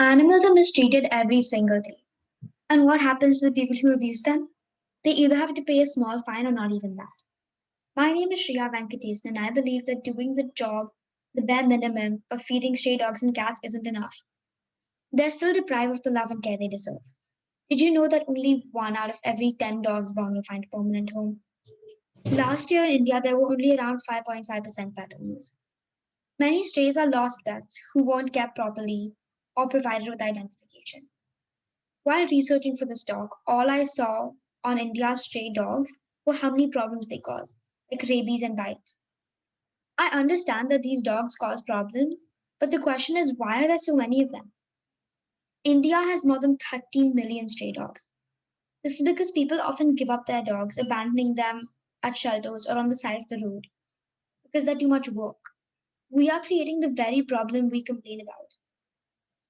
Animals are mistreated every single day. And what happens to the people who abuse them? They either have to pay a small fine or not even that. My name is Shriya Venkatesan, and I believe that doing the job, the bare minimum of feeding stray dogs and cats isn't enough. They're still deprived of the love and care they deserve. Did you know that only 1 out of every 10 dogs born will find a permanent home? Last year in India, there were only around 5.5% pet owners. Many strays are lost pets who weren't kept properly or provided with identification. While researching for this talk, all I saw on India's stray dogs were how many problems they cause, like rabies and bites. I understand that these dogs cause problems, but the question is why are there so many of them? India has more than 30 million stray dogs. This is because people often give up their dogs, abandoning them at shelters or on the side of the road because they're too much work. We are creating the very problem we complain about.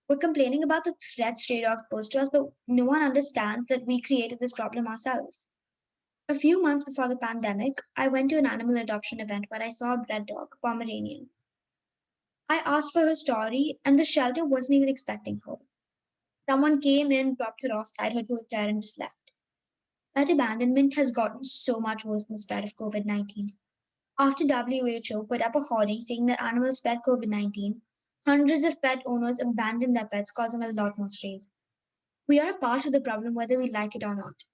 We're complaining about the threat stray dogs pose to us, but no one understands that we created this problem ourselves. A few months before the pandemic, I went to an animal adoption event where I saw a bred dog, a Pomeranian. I asked for her story, and the shelter wasn't even expecting her. Someone came in, dropped her off, tied her to a chair, and just left. That abandonment has gotten so much worse than the spread of COVID 19. After WHO put up a hoarding saying that animals spread COVID 19, hundreds of pet owners abandoned their pets, causing a lot more strays. We are a part of the problem whether we like it or not.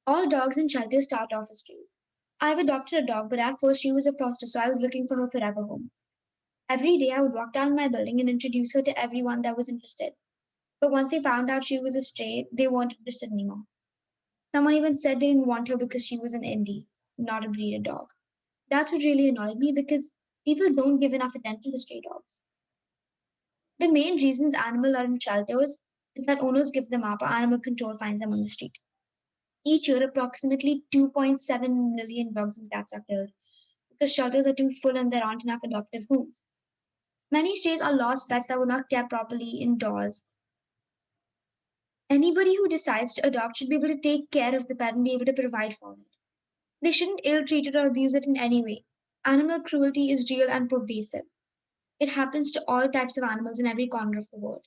All dogs in shelters start off as strays. I've adopted a dog, but at first she was a foster, so I was looking for her forever home. Every day I would walk down my building and introduce her to everyone that was interested. But once they found out she was a stray, they weren't interested anymore. Someone even said they didn't want her because she was an indie, not a breeder dog. That's what really annoyed me because people don't give enough attention to stray dogs. The main reasons animals are in shelters is that owners give them up or animal control finds them on the street. Each year, approximately 2.7 million dogs and cats are killed because shelters are too full and there aren't enough adoptive homes. Many strays are lost pets that were not kept properly indoors. Anybody who decides to adopt should be able to take care of the pet and be able to provide for it. They shouldn't ill treat it or abuse it in any way. Animal cruelty is real and pervasive. It happens to all types of animals in every corner of the world.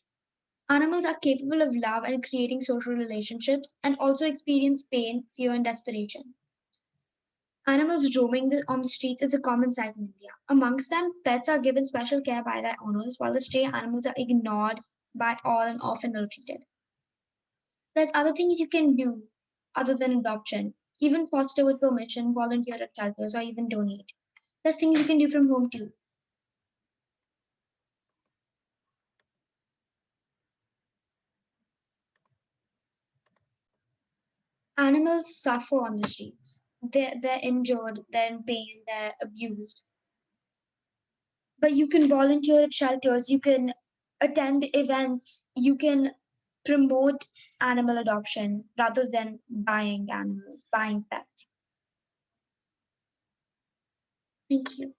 Animals are capable of love and creating social relationships and also experience pain, fear, and desperation. Animals roaming on the streets is a common sight in India. Amongst them, pets are given special care by their owners, while the stray animals are ignored by all and often ill treated. There's other things you can do other than adoption, even foster with permission, volunteer at shelters, or even donate. There's things you can do from home too. Animals suffer on the streets. They're injured, they're in pain, they're abused. But you can volunteer at shelters, you can attend events, you can promote animal adoption rather than buying animals, buying pets. Thank you.